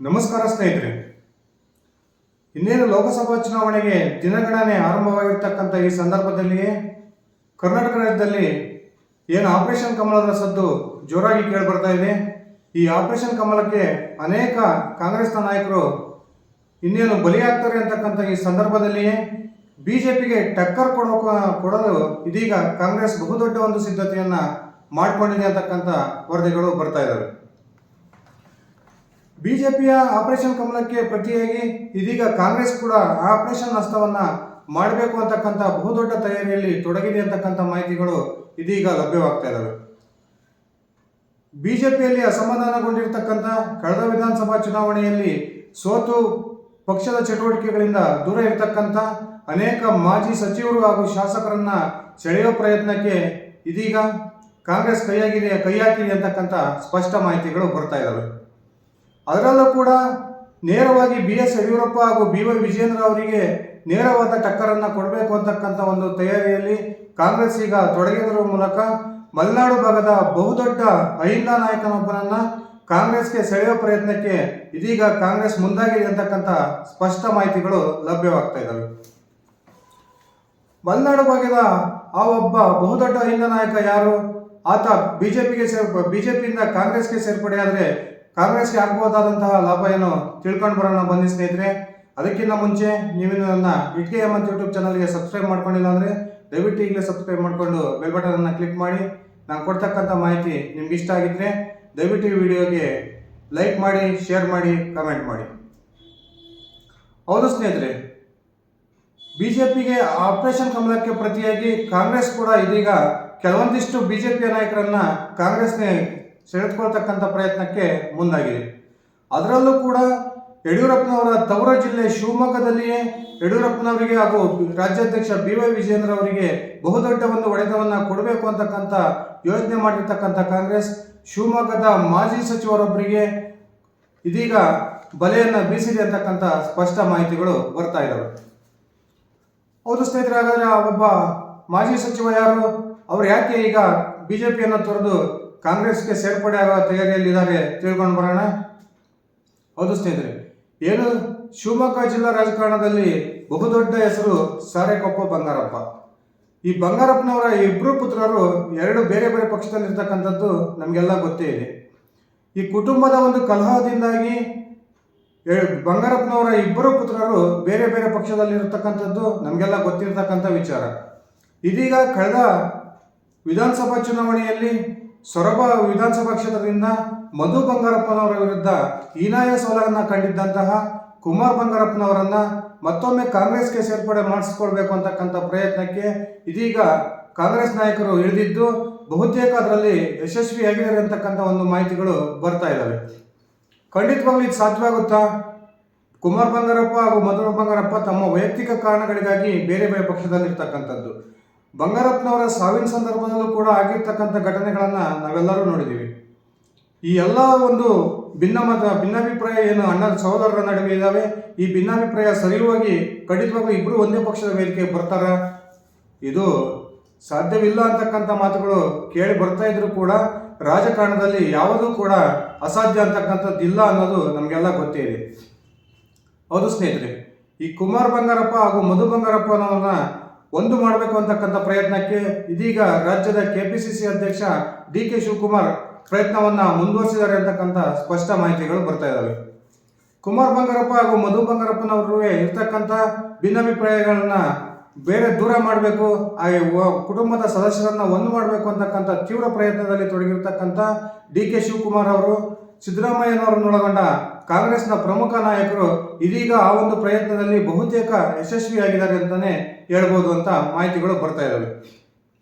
ನಮಸ್ಕಾರ ಸ್ನೇಹಿತರೆ. ಇನ್ನೇನು ಲೋಕಸಭಾ ಚುನಾವಣೆಗೆ ದಿನಗಣನೆ ಆರಂಭವಾಗಿರ್ತಕ್ಕಂಥ ಈ ಸಂದರ್ಭದಲ್ಲಿಯೇ ಕರ್ನಾಟಕ ರಾಜ್ಯದಲ್ಲಿ ಏನು ಆಪರೇಷನ್ ಕಮಲದ ಸದ್ದು ಜೋರಾಗಿ ಕೇಳಿಬರ್ತಾ ಇದೆ. ಈ ಆಪರೇಷನ್ ಕಮಲಕ್ಕೆ ಅನೇಕ ಕಾಂಗ್ರೆಸ್ನ ನಾಯಕರು ಇನ್ನೇನು ಬಲಿಯಾಗ್ತಾರೆ ಅಂತಕ್ಕಂಥ ಈ ಸಂದರ್ಭದಲ್ಲಿಯೇ ಬಿಜೆಪಿಗೆ ಟಕ್ಕರ್ ಕೊಡಲು ಇದೀಗ ಕಾಂಗ್ರೆಸ್ ಬಹುದೊಡ್ಡ ಒಂದು ಸಿದ್ಧತೆಯನ್ನ ಮಾಡಿಕೊಂಡಿದೆ ಅಂತಕ್ಕಂಥ ವರದಿಗಳು ಬರ್ತಾ ಇದ್ದಾವೆ. ಬಿಜೆಪಿಯ ಆಪರೇಷನ್ ಕಮಲಕ್ಕೆ ಪ್ರತಿಯಾಗಿ ಇದೀಗ ಕಾಂಗ್ರೆಸ್ ಕೂಡ ಆಪರೇಷನ್ ಹಸ್ತವನ್ನ ಮಾಡಬೇಕು ಅಂತಕ್ಕಂಥ ಬಹುದೊಡ್ಡ ತಯಾರಿಯಲ್ಲಿ ತೊಡಗಿದೆ ಅಂತಕ್ಕಂಥ ಮಾಹಿತಿಗಳು ಇದೀಗ ಲಭ್ಯವಾಗ್ತಾ ಇದ್ದಾವೆ. ಬಿಜೆಪಿಯಲ್ಲಿ ಅಸಮಾಧಾನಗೊಂಡಿರ್ತಕ್ಕಂಥ ಕಳೆದ ವಿಧಾನಸಭಾ ಚುನಾವಣೆಯಲ್ಲಿ ಸೋತು ಪಕ್ಷದ ಚಟುವಟಿಕೆಗಳಿಂದ ದೂರ ಇರತಕ್ಕಂಥ ಅನೇಕ ಮಾಜಿ ಸಚಿವರು ಹಾಗೂ ಶಾಸಕರನ್ನ ಸೆಳೆಯುವ ಪ್ರಯತ್ನಕ್ಕೆ ಇದೀಗ ಕಾಂಗ್ರೆಸ್ ಕೈ ಹಾಕಿದೆ ಅಂತಕ್ಕಂಥ ಸ್ಪಷ್ಟ ಮಾಹಿತಿಗಳು ಬರ್ತಾ ಇದ್ದಾವೆ. ಅದರಲ್ಲೂ ಕೂಡ ನೇರವಾಗಿ BS ಯಡಿಯೂರಪ್ಪ ಹಾಗೂ BY ವಿಜಯೇಂದ್ರ ಅವರಿಗೆ ನೇರವಾದ ಟಕ್ಕರನ್ನು ಕೊಡಬೇಕು ಅಂತಕ್ಕಂಥ ಒಂದು ತಯಾರಿಯಲ್ಲಿ ಕಾಂಗ್ರೆಸ್ ಈಗ ತೊಡಗಿರುವ ಮೂಲಕ ಮಲೆನಾಡು ಭಾಗದ ಬಹುದೊಡ್ಡ ಅಹಿಂದ ನಾಯಕನೊಬ್ಬನನ್ನ ಕಾಂಗ್ರೆಸ್ಗೆ ಸೆಳೆಯುವ ಪ್ರಯತ್ನಕ್ಕೆ ಇದೀಗ ಕಾಂಗ್ರೆಸ್ ಮುಂದಾಗಿದೆ ಅಂತಕ್ಕಂಥ ಸ್ಪಷ್ಟ ಮಾಹಿತಿಗಳು ಲಭ್ಯವಾಗ್ತಾ ಇದ್ದಾವೆ. ಮಲೆನಾಡು ಭಾಗದ ಆ ಒಬ್ಬ ಬಹುದೊಡ್ಡ ಅಹಿಂದ ನಾಯಕ ಯಾರು? ಆತ ಬಿಜೆಪಿಯಿಂದ ಕಾಂಗ್ರೆಸ್ಗೆ ಸೇರ್ಪಡೆಯಾದರೆ ಕಾಂಗ್ರೆಸ್ಗೆ ಆಗಬಹುದಾದಂತಹ ಲಾಭ ಏನು ತಿಳ್ಕೊಂಡು ಬರೋಣ ಬನ್ನಿ ಸ್ನೇಹಿತರೆ. ಅದಕ್ಕಿಂತ ಮುಂಚೆ ನೀವು ನನ್ನ ಇಟ್ಕೆ ಎಮ್ ಅಂತ ಯೂಟ್ಯೂಬ್ ಚಾನಲ್ಗೆ ಸಬ್ಸ್ಕ್ರೈಬ್ ಮಾಡ್ಕೊಂಡಿಲ್ಲ ಅಂದರೆ ದಯವಿಟ್ಟು ಈಗಲೇ ಸಬ್ಸ್ಕ್ರೈಬ್ ಮಾಡಿಕೊಂಡು ಬೆಲ್ ಬಟನನ್ನು ಕ್ಲಿಕ್ ಮಾಡಿ. ನಾನು ಕೊಡ್ತಕ್ಕಂಥ ಮಾಹಿತಿ ನಿಮ್ಗೆ ಇಷ್ಟ ಆಗಿದ್ರೆ ದಯವಿಟ್ಟು ಈ ವಿಡಿಯೋಗೆ ಲೈಕ್ ಮಾಡಿ, ಶೇರ್ ಮಾಡಿ, ಕಮೆಂಟ್ ಮಾಡಿ. ಹೌದು ಸ್ನೇಹಿತರೆ, ಬಿಜೆಪಿಗೆ ಆಪರೇಷನ್ ಕಮಲಕ್ಕೆ ಪ್ರತಿಯಾಗಿ ಕಾಂಗ್ರೆಸ್ ಕೂಡ ಇದೀಗ ಕೆಲವೊಂದಿಷ್ಟು ಬಿಜೆಪಿಯ ನಾಯಕರನ್ನ ಕಾಂಗ್ರೆಸ್ನೇ ಸೆಳೆದುಕೊಳ್ತಕ್ಕಂಥ ಪ್ರಯತ್ನಕ್ಕೆ ಮುಂದಾಗಿದೆ. ಅದರಲ್ಲೂ ಕೂಡ ಯಡಿಯೂರಪ್ಪನವರ ತವರು ಜಿಲ್ಲೆ ಶಿವಮೊಗ್ಗದಲ್ಲಿಯೇ ಯಡಿಯೂರಪ್ಪನವರಿಗೆ ಹಾಗೂ ರಾಜ್ಯಾಧ್ಯಕ್ಷ BY ವಿಜಯೇಂದ್ರ ಅವರಿಗೆ ಬಹುದೊಡ್ಡ ಒಂದು ಹೊಡೆತವನ್ನು ಕೊಡಬೇಕು ಅಂತಕ್ಕಂಥ ಯೋಚನೆ ಮಾಡಿರ್ತಕ್ಕಂಥ ಕಾಂಗ್ರೆಸ್ ಶಿವಮೊಗ್ಗದ ಮಾಜಿ ಸಚಿವರೊಬ್ಬರಿಗೆ ಇದೀಗ ಬಲೆಯನ್ನು ಬೀಸಿದೆ ಅಂತಕ್ಕಂಥ ಸ್ಪಷ್ಟ ಮಾಹಿತಿಗಳು ಬರ್ತಾ ಇದ್ದಾವೆ. ಹೌದು ಸ್ನೇಹಿತರೆ, ಹಾಗಾದ್ರೆ ಆ ಒಬ್ಬ ಮಾಜಿ ಸಚಿವ ಯಾರು? ಅವರು ಯಾಕೆ ಈಗ ಬಿಜೆಪಿಯನ್ನು ತೊರೆದು ಕಾಂಗ್ರೆಸ್ಗೆ ಸೇರ್ಪಡೆ ಆಗುವ ತಯಾರಿಯಲ್ಲಿದ್ದಾರೆ ತಿಳ್ಕೊಂಡು ಬರೋಣ. ಹೌದು ಸ್ನೇಹಿತರೆ, ಏನು ಶಿವಮೊಗ್ಗ ಜಿಲ್ಲಾ ರಾಜಕಾರಣದಲ್ಲಿ ಬಹುದೊಡ್ಡ ಹೆಸರು ಸಾರೆಕೊಪ್ಪ ಬಂಗಾರಪ್ಪ. ಈ ಬಂಗಾರಪ್ಪನವರ ಇಬ್ಬರು ಪುತ್ರರು ಎರಡು ಬೇರೆ ಬೇರೆ ಪಕ್ಷದಲ್ಲಿರ್ತಕ್ಕಂಥದ್ದು ನಮಗೆಲ್ಲ ಗೊತ್ತೇ ಇದೆ. ಈ ಕುಟುಂಬದ ಒಂದು ಕಲಹದಿಂದಾಗಿ ಬಂಗಾರಪ್ಪನವರ ಇಬ್ಬರು ಪುತ್ರರು ಬೇರೆ ಬೇರೆ ಪಕ್ಷದಲ್ಲಿರ್ತಕ್ಕಂಥದ್ದು ನಮಗೆಲ್ಲ ಗೊತ್ತಿರತಕ್ಕಂಥ ವಿಚಾರ. ಇದೀಗ ಕಳೆದ ವಿಧಾನಸಭಾ ಚುನಾವಣೆಯಲ್ಲಿ ಸೊರಬ ವಿಧಾನಸಭಾ ಕ್ಷೇತ್ರದಿಂದ ಮಧು ಬಂಗಾರಪ್ಪನವರ ವಿರುದ್ಧ ಹೀನಾಯ ಸೋಲನ್ನು ಕಂಡಿದ್ದಂತಹ ಕುಮಾರ್ ಬಂಗಾರಪ್ಪನವರನ್ನ ಮತ್ತೊಮ್ಮೆ ಕಾಂಗ್ರೆಸ್ಗೆ ಸೇರ್ಪಡೆ ಮಾಡಿಸ್ಕೊಳ್ಬೇಕು ಅಂತಕ್ಕಂಥ ಪ್ರಯತ್ನಕ್ಕೆ ಇದೀಗ ಕಾಂಗ್ರೆಸ್ ನಾಯಕರು ಇಳಿದಿದ್ದು ಬಹುತೇಕ ಅದರಲ್ಲಿ ಯಶಸ್ವಿಯಾಗಿದ್ದಾರೆ ಅಂತಕ್ಕಂಥ ಒಂದು ಮಾಹಿತಿಗಳು ಬರ್ತಾ ಇದ್ದಾವೆ. ಖಂಡಿತವಾಗ್ಲೂ ಇದು ಸಾಧ್ಯವಾಗುತ್ತಾ? ಕುಮಾರ್ ಬಂಗಾರಪ್ಪ ಹಾಗೂ ಮಧು ಬಂಗಾರಪ್ಪ ತಮ್ಮ ವೈಯಕ್ತಿಕ ಕಾರಣಗಳಿಗಾಗಿ ಬೇರೆ ಬೇರೆ ಪಕ್ಷದಲ್ಲಿರ್ತಕ್ಕಂಥದ್ದು. ಬಂಗಾರಪ್ಪನವರ ಸಾವಿನ ಸಂದರ್ಭದಲ್ಲೂ ಕೂಡ ಆಗಿರ್ತಕ್ಕಂಥ ಘಟನೆಗಳನ್ನು ನಾವೆಲ್ಲರೂ ನೋಡಿದ್ದೀವಿ. ಈ ಎಲ್ಲ ಒಂದು ಭಿನ್ನಾಭಿಪ್ರಾಯ ಏನು ಅಣ್ಣ ಸಹೋದರರ ನಡುವೆ ಇದ್ದಾವೆ, ಈ ಭಿನ್ನಾಭಿಪ್ರಾಯ ಸರಿಯಾಗಿ ಖಂಡಿತವಾಗ್ಲೂ ಇಬ್ಬರು ಒಂದೇ ಪಕ್ಷದ ವೇದಿಕೆ ಬರ್ತಾರ? ಇದು ಸಾಧ್ಯವಿಲ್ಲ ಅಂತಕ್ಕಂಥ ಮಾತುಗಳು ಕೇಳಿ ಬರ್ತಾ ಇದ್ರು ಕೂಡ ರಾಜಕಾರಣದಲ್ಲಿ ಯಾವುದೂ ಕೂಡ ಅಸಾಧ್ಯ ಅಂತಕ್ಕಂಥದ್ದು ಇಲ್ಲ ಅನ್ನೋದು ನಮಗೆಲ್ಲ ಗೊತ್ತೇ ಇದೆ. ಹೌದು ಸ್ನೇಹಿತರೆ, ಈ ಕುಮಾರ್ ಬಂಗಾರಪ್ಪ ಹಾಗೂ ಮಧು ಬಂಗಾರಪ್ಪನವರನ್ನ ಒಂದು ಮಾಡಬೇಕು ಅಂತಕ್ಕಂಥ ಪ್ರಯತ್ನಕ್ಕೆ ಇದೀಗ ರಾಜ್ಯದ KPCC ಅಧ್ಯಕ್ಷ DK ಶಿವಕುಮಾರ್ ಪ್ರಯತ್ನವನ್ನ ಮುಂದುವರಿಸಿದ್ದಾರೆ ಅಂತಕ್ಕಂಥ ಸ್ಪಷ್ಟ ಮಾಹಿತಿಗಳು ಬರ್ತಾ ಇದ್ದಾವೆ. ಕುಮಾರ್ ಬಂಗಾರಪ್ಪ ಹಾಗೂ ಮಧು ಬಂಗಾರಪ್ಪನವರು ಇರ್ತಕ್ಕಂಥ ಭಿನ್ನಾಭಿಪ್ರಾಯಗಳನ್ನ ಬೇರೆ ದೂರ ಮಾಡಬೇಕು, ಕುಟುಂಬದ ಸದಸ್ಯರನ್ನ ಒಂದು ಮಾಡಬೇಕು ಅಂತಕ್ಕಂಥ ತೀವ್ರ ಪ್ರಯತ್ನದಲ್ಲಿ ತೊಡಗಿರ್ತಕ್ಕಂಥ DK ಶಿವಕುಮಾರ್ ಅವರು ಸಿದ್ದರಾಮಯ್ಯನವರನ್ನೊಳಗೊಂಡ ಕಾಂಗ್ರೆಸ್ನ ಪ್ರಮುಖ ನಾಯಕರು ಇದೀಗ ಆ ಒಂದು ಪ್ರಯತ್ನದಲ್ಲಿ ಬಹುತೇಕ ಯಶಸ್ವಿಯಾಗಿದ್ದಾರೆ ಅಂತಾನೆ ಹೇಳ್ಬೋದು ಅಂತ ಮಾಹಿತಿಗಳು ಬರ್ತಾ ಇದ್ದಾವೆ.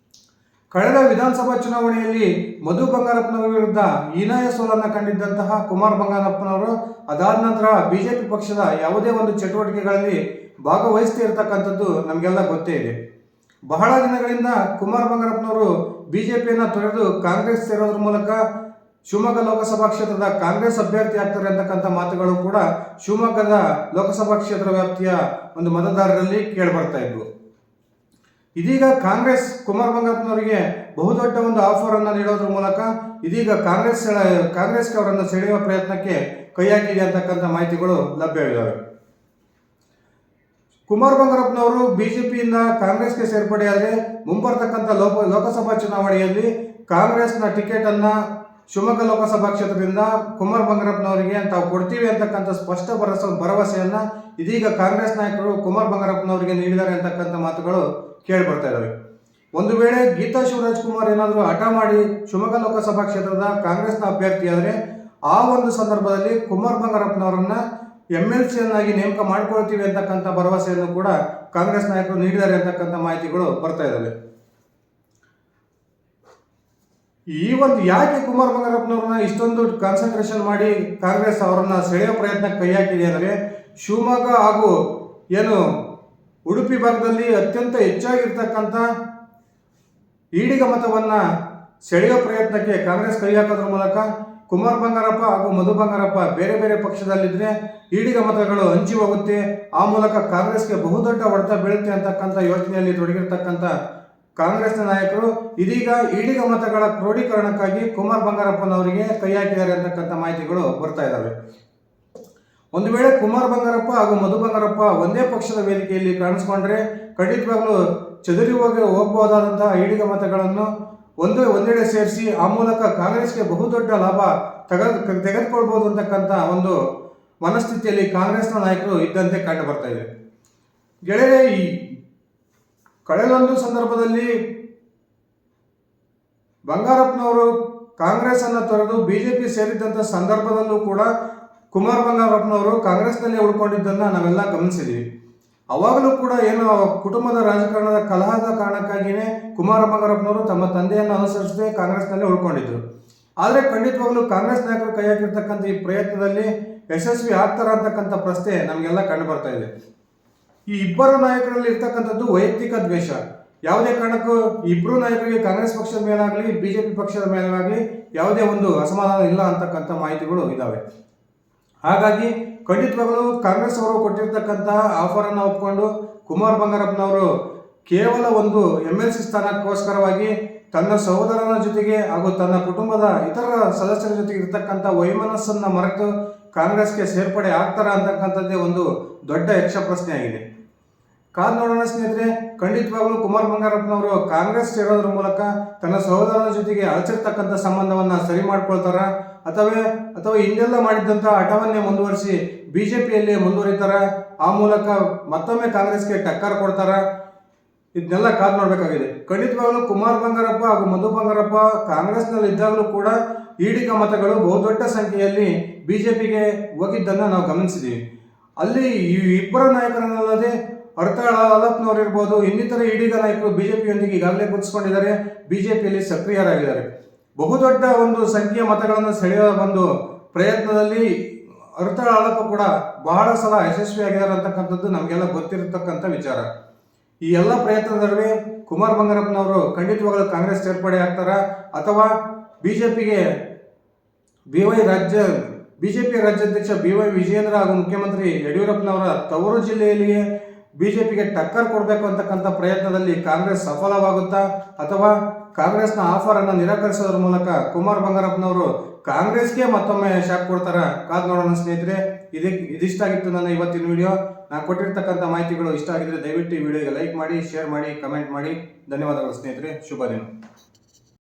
ಕಳೆದ ವಿಧಾನಸಭಾ ಚುನಾವಣೆಯಲ್ಲಿ ಮಧು ಬಂಗಾರಪ್ಪನವರ ವಿರುದ್ಧ ಹೀನಾಯ ಸೋಲನ್ನು ಕಂಡಿದ್ದಂತಹ ಕುಮಾರ್ ಬಂಗಾರಪ್ಪನವರು ಅದಾದ ನಂತರ ಬಿಜೆಪಿ ಪಕ್ಷದ ಯಾವುದೇ ಒಂದು ಚಟುವಟಿಕೆಗಳಲ್ಲಿ ಭಾಗವಹಿಸ್ತಾ ಇರತಕ್ಕಂಥದ್ದು ನಮಗೆಲ್ಲ ಗೊತ್ತೇ ಇದೆ. ಬಹಳ ದಿನಗಳಿಂದ ಕುಮಾರ್ ಬಂಗಾರಪ್ಪನವರು ಬಿಜೆಪಿಯನ್ನು ತೊರೆದು ಕಾಂಗ್ರೆಸ್ ಸೇರೋದ್ರ ಮೂಲಕ ಶಿವಮೊಗ್ಗ ಲೋಕಸಭಾ ಕ್ಷೇತ್ರದ ಕಾಂಗ್ರೆಸ್ ಅಭ್ಯರ್ಥಿ ಆಗ್ತಾರೆ ಅಂತಕ್ಕಂಥ ಮಾತುಗಳು ಕೂಡ ಶಿವಮೊಗ್ಗದ ಲೋಕಸಭಾ ಕ್ಷೇತ್ರ ವ್ಯಾಪ್ತಿಯ ಒಂದು ಮತದಾರರಲ್ಲಿ ಕೇಳಿಬರ್ತಾ ಇದ್ವು. ಇದೀಗ ಕಾಂಗ್ರೆಸ್ ಕುಮಾರ್ ಬಂಗಾರಪ್ಪನವರಿಗೆ ಬಹುದೊಡ್ಡ ಒಂದು ಆಫರ್ ಅನ್ನು ನೀಡೋದ್ರ ಮೂಲಕ ಇದೀಗ ಕಾಂಗ್ರೆಸ್ಗೆ ಅವರನ್ನು ಸೆಳೆಯುವ ಪ್ರಯತ್ನಕ್ಕೆ ಕೈ ಹಾಕಿದೆ ಅಂತಕ್ಕಂಥ ಮಾಹಿತಿಗಳು ಲಭ್ಯವಿದ್ದಾವೆ. ಕುಮಾರ್ ಬಂಗಾರಪ್ಪನವರು ಬಿಜೆಪಿಯಿಂದ ಕಾಂಗ್ರೆಸ್ಗೆ ಸೇರ್ಪಡೆಯಾದರೆ ಮುಂಬರ್ತಕ್ಕಂಥ ಲೋಕಸಭಾ ಚುನಾವಣೆಯಲ್ಲಿ ಕಾಂಗ್ರೆಸ್ನ ಟಿಕೆಟ್ ಅನ್ನ ಶಿವಮೊಗ್ಗ ಲೋಕಸಭಾ ಕ್ಷೇತ್ರದಿಂದ ಕುಮಾರ್ ಬಂಗಾರಪ್ಪನವರಿಗೆ ತಾವು ಕೊಡ್ತೀವಿ ಅಂತಕ್ಕಂಥ ಸ್ಪಷ್ಟ ಭರವಸೆಯನ್ನ ಇದೀಗ ಕಾಂಗ್ರೆಸ್ ನಾಯಕರು ಕುಮಾರ್ ಬಂಗಾರಪ್ಪನವರಿಗೆ ನೀಡಿದ್ದಾರೆ ಅಂತಕ್ಕಂಥ ಮಾತುಗಳು ಕೇಳಿ ಬರ್ತಾ ಇದ್ದಾವೆ. ಒಂದು ವೇಳೆ ಗೀತಾ ಶಿವರಾಜ್ ಕುಮಾರ್ ಏನಾದರೂ ಹಠ ಮಾಡಿ ಶಿವಮೊಗ್ಗ ಲೋಕಸಭಾ ಕ್ಷೇತ್ರದ ಕಾಂಗ್ರೆಸ್ನ ಅಭ್ಯರ್ಥಿಯಾದರೆ ಆ ಒಂದು ಸಂದರ್ಭದಲ್ಲಿ ಕುಮಾರ್ ಬಂಗಾರಪ್ಪನವರನ್ನ MLC ಯನ್ನಾಗಿ ನೇಮಕ ಮಾಡ್ಕೊಳ್ತೀವಿ ಅಂತಕ್ಕಂಥ ಭರವಸೆಯನ್ನು ಕೂಡ ಕಾಂಗ್ರೆಸ್ ನಾಯಕರು ನೀಡಿದ್ದಾರೆ ಅಂತಕ್ಕಂಥ ಮಾಹಿತಿಗಳು ಬರ್ತಾ ಇದ್ದಾವೆ. ಈ ಒಂದು ಯಾಕೆ ಕುಮಾರ್ ಬಂಗಾರಪ್ಪನವ್ರನ್ನ ಇಷ್ಟೊಂದು ಕಾನ್ಸಂಟ್ರೇಷನ್ ಮಾಡಿ ಕಾಂಗ್ರೆಸ್ ಅವರನ್ನ ಸೆಳೆಯೋ ಪ್ರಯತ್ನಕ್ಕೆ ಕೈ ಹಾಕಿದೆ ಅಂದರೆ ಶಿವಮೊಗ್ಗ ಹಾಗೂ ಏನು ಉಡುಪಿ ಭಾಗದಲ್ಲಿ ಅತ್ಯಂತ ಹೆಚ್ಚಾಗಿರ್ತಕ್ಕಂಥ ಈಡಿಗ ಮತವನ್ನ ಸೆಳೆಯೋ ಪ್ರಯತ್ನಕ್ಕೆ ಕಾಂಗ್ರೆಸ್ ಕೈ ಹಾಕೋದ್ರ ಮೂಲಕ ಕುಮಾರ್ ಬಂಗಾರಪ್ಪ ಹಾಗೂ ಮಧು ಬಂಗಾರಪ್ಪ ಬೇರೆ ಬೇರೆ ಪಕ್ಷದಲ್ಲಿದ್ದರೆ ಈಡಿಗ ಮತಗಳು ಹಂಚಿ ಹೋಗುತ್ತೆ, ಆ ಮೂಲಕ ಕಾಂಗ್ರೆಸ್ಗೆ ಬಹುದೊಡ್ಡ ಹೊಡೆತ ಬೀಳುತ್ತೆ ಅಂತಕ್ಕಂಥ ಯೋಚನೆಯಲ್ಲಿ ತೊಡಗಿರ್ತಕ್ಕಂಥ ಕಾಂಗ್ರೆಸ್ನ ನಾಯಕರು ಇದೀಗ ಈಡಿಗ ಮತಗಳ ಕ್ರೋಢೀಕರಣಕ್ಕಾಗಿ ಕುಮಾರ್ ಬಂಗಾರಪ್ಪನವರಿಗೆ ಕೈ ಹಾಕಿದ್ದಾರೆ ಅಂತಕ್ಕಂಥ ಮಾಹಿತಿಗಳು ಬರ್ತಾ ಇದ್ದಾವೆ. ಒಂದು ವೇಳೆ ಕುಮಾರ್ ಬಂಗಾರಪ್ಪ ಹಾಗೂ ಮಧು ಬಂಗಾರಪ್ಪ ಒಂದೇ ಪಕ್ಷದ ವೇದಿಕೆಯಲ್ಲಿ ಕಾಣಿಸ್ಕೊಂಡ್ರೆ ಖಂಡಿತವಾಗ್ಲೂ ಚದುರಿ ಹೋಗಬಹುದಾದಂತಹ ಈಡಿಗ ಮತಗಳನ್ನು ಒಂದೆಡೆ ಸೇರಿಸಿ ಆ ಮೂಲಕ ಕಾಂಗ್ರೆಸ್ಗೆ ಬಹುದೊಡ್ಡ ಲಾಭ ತೆಗೆದುಕೊಳ್ಬಹುದು ಅಂತಕ್ಕಂಥ ಒಂದು ಮನಸ್ಥಿತಿಯಲ್ಲಿ ಕಾಂಗ್ರೆಸ್ನ ನಾಯಕರು ಇದ್ದಂತೆ ಕಂಡು ಬರ್ತಾ ಇದೆ. ಗೆಳೆಯರೇ, ಈ ಕಳೆದೊಂದು ಸಂದರ್ಭದಲ್ಲಿ ಬಂಗಾರಪ್ಪನವರು ಕಾಂಗ್ರೆಸ್ ಅನ್ನು ತೊರೆದು ಬಿಜೆಪಿ ಸೇರಿದ್ದಂಥ ಸಂದರ್ಭದಲ್ಲೂ ಕೂಡ ಕುಮಾರ್ ಬಂಗಾರಪ್ಪನವರು ಕಾಂಗ್ರೆಸ್ನಲ್ಲೇ ಉಳ್ಕೊಂಡಿದ್ದನ್ನ ನಾವೆಲ್ಲ ಗಮನಿಸಿದ್ವಿ. ಅವಾಗಲೂ ಕೂಡ ಏನು ಕುಟುಂಬದ ರಾಜಕಾರಣದ ಕಲಹದ ಕಾರಣಕ್ಕಾಗಿಯೇ ಕುಮಾರ ಬಂಗಾರಪ್ಪನವರು ತಮ್ಮ ತಂದೆಯನ್ನು ಅನುಸರಿಸದೆ ಕಾಂಗ್ರೆಸ್ನಲ್ಲೇ ಉಳ್ಕೊಂಡಿದ್ರು. ಆದರೆ ಖಂಡಿತವಾಗ್ಲೂ ಕಾಂಗ್ರೆಸ್ ನಾಯಕರು ಕೈ ಹಾಕಿರ್ತಕ್ಕಂಥ ಈ ಪ್ರಯತ್ನದಲ್ಲಿ ಯಶಸ್ವಿ ಆಗ್ತಾರ ಅಂತಕ್ಕಂಥ ಪ್ರಶ್ನೆ ನಮಗೆಲ್ಲ ಕಂಡು ಬರ್ತಾ ಇದೆ. ಈ ಇಬ್ಬರು ನಾಯಕರಲ್ಲಿ ಇರ್ತಕ್ಕಂಥದ್ದು ವೈಯಕ್ತಿಕ ದ್ವೇಷ. ಯಾವುದೇ ಕಾರಣಕ್ಕೂ ಇಬ್ಬರು ನಾಯಕರಿಗೆ ಕಾಂಗ್ರೆಸ್ ಪಕ್ಷದ ಮೇಲಾಗಲಿ ಬಿಜೆಪಿ ಪಕ್ಷದ ಮೇಲಾಗಲಿ ಯಾವುದೇ ಒಂದು ಅಸಮಾಧಾನ ಇಲ್ಲ ಅಂತಕ್ಕಂಥ ಮಾಹಿತಿಗಳು ಇದ್ದಾವೆ. ಹಾಗಾಗಿ ಖಂಡಿತವಾಗಲೂ ಕಾಂಗ್ರೆಸ್ ಅವರು ಕೊಟ್ಟಿರ್ತಕ್ಕಂತಹ ಆಫರ್ ಅನ್ನು ಒಪ್ಪಿಕೊಂಡು ಕುಮಾರ್ ಬಂಗಾರಪ್ಪನವರು ಕೇವಲ ಒಂದು MLC ಸ್ಥಾನಕ್ಕೋಸ್ಕರವಾಗಿ ತನ್ನ ಸಹೋದರನ ಜೊತೆಗೆ ಹಾಗೂ ತನ್ನ ಕುಟುಂಬದ ಇತರ ಸದಸ್ಯರ ಜೊತೆಗೆ ಇರ್ತಕ್ಕಂಥ ವೈಮನಸ್ಸನ್ನ ಮರೆತು ಕಾಂಗ್ರೆಸ್ಗೆ ಸೇರ್ಪಡೆ ಆಗ್ತಾರ ಅಂತಕ್ಕಂಥದ್ದೇ ಒಂದು ದೊಡ್ಡ ಯಕ್ಷ ಪ್ರಶ್ನೆ ಆಗಿದೆ. ಕಾದ್ ನೋಡೋಣ ಸ್ನೇಹಿತರೆ. ಖಂಡಿತವಾಗ್ಲೂ ಕುಮಾರ್ ಬಂಗಾರಪ್ಪನವರು ಕಾಂಗ್ರೆಸ್ ಸೇರೋದ್ರ ಮೂಲಕ ತನ್ನ ಸಹೋದರನ ಜೊತೆಗೆ ಅಳಚಿರ್ತಕ್ಕಂಥ ಸಂಬಂಧವನ್ನ ಸರಿ ಮಾಡ್ಕೊಳ್ತಾರ ಅಥವಾ ಹಿಂದೆಲ್ಲ ಮಾಡಿದ್ದಂಥ ಹಠವನ್ನೇ ಮುಂದುವರಿಸಿ ಬಿಜೆಪಿಯಲ್ಲಿ ಮುಂದುವರಿತಾರ, ಆ ಮೂಲಕ ಮತ್ತೊಮ್ಮೆ ಕಾಂಗ್ರೆಸ್ಗೆ ಟಕ್ಕರ್ ಕೊಡ್ತಾರ, ಇದನ್ನೆಲ್ಲ ಕಾದ್ ನೋಡ್ಬೇಕಾಗಿದೆ. ಖಂಡಿತವಾಗ್ಲೂ ಕುಮಾರ್ ಬಂಗಾರಪ್ಪ ಹಾಗೂ ಮಧು ಬಂಗಾರಪ್ಪ ಕಾಂಗ್ರೆಸ್ನಲ್ಲಿ ಇದ್ದಾಗಲೂ ಕೂಡ ಈಡಿಗ ಮತಗಳು ಬಹುದೊಡ್ಡ ಸಂಖ್ಯೆಯಲ್ಲಿ ಬಿಜೆಪಿಗೆ ಹೋಗಿದ್ದನ್ನ ನಾವು ಗಮನಿಸಿದ್ದೀವಿ. ಅಲ್ಲಿ ಈ ಇಬ್ಬರ ನಾಯಕರನ್ನಲ್ಲದೆ ಹರ್ತಾಳ ಅಲಪ್ನವ್ರು ಇರ್ಬೋದು, ಇನ್ನಿತರ ಈಡಿಗ ನಾಯಕರು ಬಿಜೆಪಿಯೊಂದಿಗೆ ಈಗಾಗಲೇ ಗುರುತಿಸಿಕೊಂಡಿದ್ದಾರೆ, ಬಿಜೆಪಿಯಲ್ಲಿ ಸಕ್ರಿಯರಾಗಿದ್ದಾರೆ. ಬಹುದೊಡ್ಡ ಒಂದು ಸಂಖ್ಯೆಯ ಮತಗಳನ್ನು ಸೆಳೆಯುವ ಒಂದು ಪ್ರಯತ್ನದಲ್ಲಿ ಹರ್ತಾಳ ಅಲಪ್ಪ ಕೂಡ ಬಹಳ ಸಲ ಯಶಸ್ವಿಯಾಗಿದ್ದಾರೆ ಅಂತಕ್ಕಂಥದ್ದು ನಮಗೆಲ್ಲ ಗೊತ್ತಿರತಕ್ಕಂಥ ವಿಚಾರ. ಈ ಎಲ್ಲ ಪ್ರಯತ್ನದ ನಡುವೆ ಕುಮಾರ್ ಬಂಗಾರಪ್ಪನವರು ಖಂಡಿತವಾಗಲೂ ಕಾಂಗ್ರೆಸ್ ಸೇರ್ಪಡೆ ಆಗ್ತಾರ ಅಥವಾ ಬಿಜೆಪಿಗೆ ಬಿಜೆಪಿ ರಾಜ್ಯಾಧ್ಯಕ್ಷ BY ವಿಜಯೇಂದ್ರ ಹಾಗೂ ಮುಖ್ಯಮಂತ್ರಿ ಯಡಿಯೂರಪ್ಪನವರ ತವರು ಜಿಲ್ಲೆಯಲ್ಲಿಯೇ ಬಿಜೆಪಿಗೆ ಟಕ್ಕರ್ ಕೊಡಬೇಕು ಅಂತಕ್ಕಂಥ ಪ್ರಯತ್ನದಲ್ಲಿ ಕಾಂಗ್ರೆಸ್ ಸಫಲವಾಗುತ್ತಾ ಅಥವಾ ಕಾಂಗ್ರೆಸ್ನ ಆಫರ್ ಅನ್ನು ನಿರಾಕರಿಸೋದ್ರ ಮೂಲಕ ಕುಮಾರ್ ಬಂಗಾರಪ್ಪನವರು ಕಾಂಗ್ರೆಸ್ಗೆ ಮತ್ತೊಮ್ಮೆ ಶಾಕ್ ಕೊಡ್ತಾರ? ಕಾದ್ ನೋಡೋಣ ಸ್ನೇಹಿತರೆ. ಇದಿಷ್ಟ ಆಗಿತ್ತು ನನ್ನ ಇವತ್ತಿನ ವಿಡಿಯೋ. ನಾನು ಕೊಟ್ಟಿರ್ತಕ್ಕಂಥ ಮಾಹಿತಿಗಳು ಇಷ್ಟ ಆಗಿದ್ರೆ ದಯವಿಟ್ಟು ಈ ವಿಡಿಯೋಗೆ ಲೈಕ್ ಮಾಡಿ, ಶೇರ್ ಮಾಡಿ, ಕಮೆಂಟ್ ಮಾಡಿ. ಧನ್ಯವಾದಗಳು ಸ್ನೇಹಿತರೆ. ಶುಭ ದಿನ.